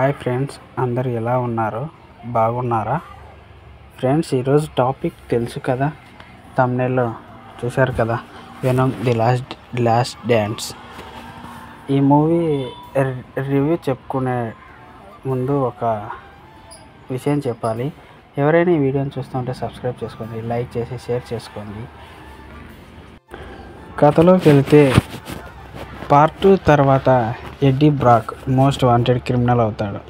Hi friends, అందరు ఎలా ఉన్నారు? బాగున్నారా ఫ్రెండ్స్? ఈరోజు టాపిక్ తెలుసు కదా, థంబ్నెయిల్లో చూశారు కదా, వెనమ్ ది లాస్ట్ డాన్స్. ఈ మూవీ రివ్యూ చెప్పుకునే ముందు ఒక విషయం చెప్పాలి. ఎవరైనా ఈ వీడియోని చూస్తుంటే సబ్స్క్రైబ్ చేసుకోండి, లైక్ చేసి షేర్ చేసుకోండి. కథలోకి వెళ్తే పార్ట్ 2 తర్వాత ఎడ్డీ బ్రాక్ మోస్ట్ వాంటెడ్ క్రిమినల్ అవుతాడు.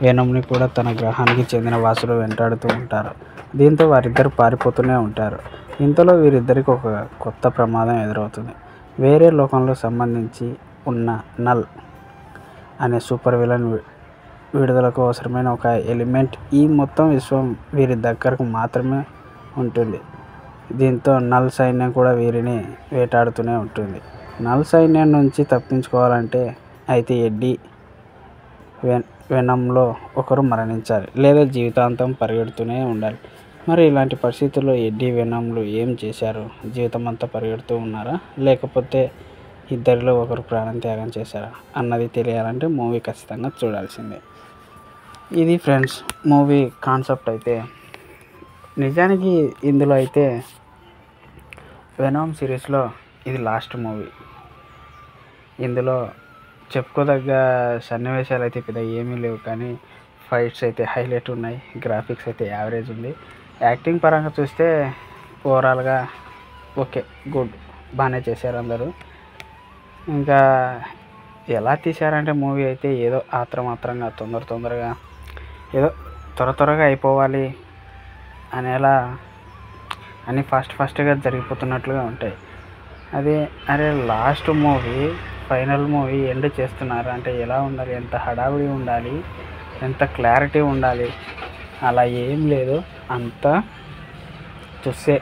వెనమ్ని కూడా తన గ్రహానికి చెందిన వాసులు వెంటాడుతూ ఉంటారు. దీంతో వారిద్దరు పారిపోతూనే ఉంటారు. ఇంతలో వీరిద్దరికి ఒక కొత్త ప్రమాదం ఎదురవుతుంది. వేరే లోకంలో సంబంధించి ఉన్న నల్ అనే సూపర్ విలన్ విడుదలకు అవసరమైన ఒక ఎలిమెంట్ ఈ మొత్తం విశ్వం వీరి దగ్గరకు మాత్రమే ఉంటుంది. దీంతో నల్ సైన్యం కూడా వీరిని వేటాడుతూనే ఉంటుంది. నల్ సైన్యం నుంచి తప్పించుకోవాలంటే అయితే ఎడ్డీ, వెనమ్లో ఒకరు మరణించాలి, లేదా జీవితాంతం పరిగెడుతూనే ఉండాలి. మరి ఇలాంటి పరిస్థితుల్లో ఎడ్డీ, వెనమ్లు ఏం చేశారు? జీవితం అంతా పరిగెడుతూ ఉన్నారా, లేకపోతే ఇద్దరిలో ఒకరు ప్రాణం త్యాగం చేశారా అన్నది తెలియాలంటే మూవీ ఖచ్చితంగా చూడాల్సిందే. ఇది ఫ్రెండ్స్ మూవీ కాన్సెప్ట్. అయితే నిజానికి ఇందులో అయితే వెనమ్ సిరీస్లో ఇది లాస్ట్ మూవీ. ఇందులో చెప్పుకోదగ్గ సన్నివేశాలు అయితే పెద్ద ఏమీ లేవు, కానీ ఫైట్స్ అయితే హైలైట్ ఉన్నాయి, గ్రాఫిక్స్ అయితే యావరేజ్ ఉంది. యాక్టింగ్ పరంగా చూస్తే ఓవరాల్గా ఓకే, గుడ్, బాగానే చేశారు అందరూ. ఇంకా ఎలా తీశారంటే మూవీ అయితే ఏదో ఆత్రంగా తొందరగా ఏదో త్వరగా అయిపోవాలి అనేలా అన్నీ ఫాస్ట్గా జరిగిపోతున్నట్లుగా ఉంటాయి. అరే last movie, final movie end చేస్తున్నారు అంటే ఎలా ఉండాలి, ఎంత హడావిడి ఉండాలి, ఎంత క్లారిటీ ఉండాలి. అలా ఏం లేదు. అంతా చూస్తే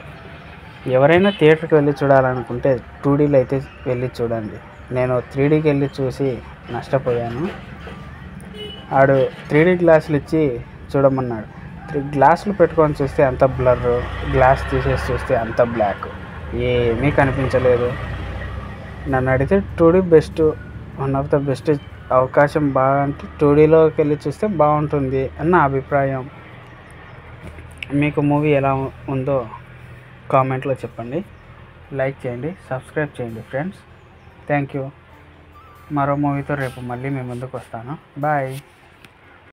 ఎవరైనా థియేటర్కి వెళ్ళి చూడాలనుకుంటే 2Dలో అయితే వెళ్ళి చూడండి. నేను 3Dకి వెళ్ళి చూసి నష్టపోయాను. ఆడు 3D గ్లాసులు ఇచ్చి చూడమన్నాడు. 3 గ్లాసులు పెట్టుకొని చూస్తే అంత బ్లర్, గ్లాస్ తీసేసి చూస్తే అంత బ్లాక్, ఏమీ కనిపించలేదు. నన్ను అడిగితే 2D best, one of the best అవకాశం. బాగా అంటే 2Dలోకి వెళ్ళి చూస్తే బాగుంటుంది అని నా అభిప్రాయం. మీకు మూవీ ఎలా ఉందో కామెంట్లో చెప్పండి, లైక్ చేయండి, సబ్స్క్రైబ్ చేయండి ఫ్రెండ్స్. Thank you. మరో మూవీతో రేపు మళ్ళీ మీ ముందుకు వస్తాను. బాయ్.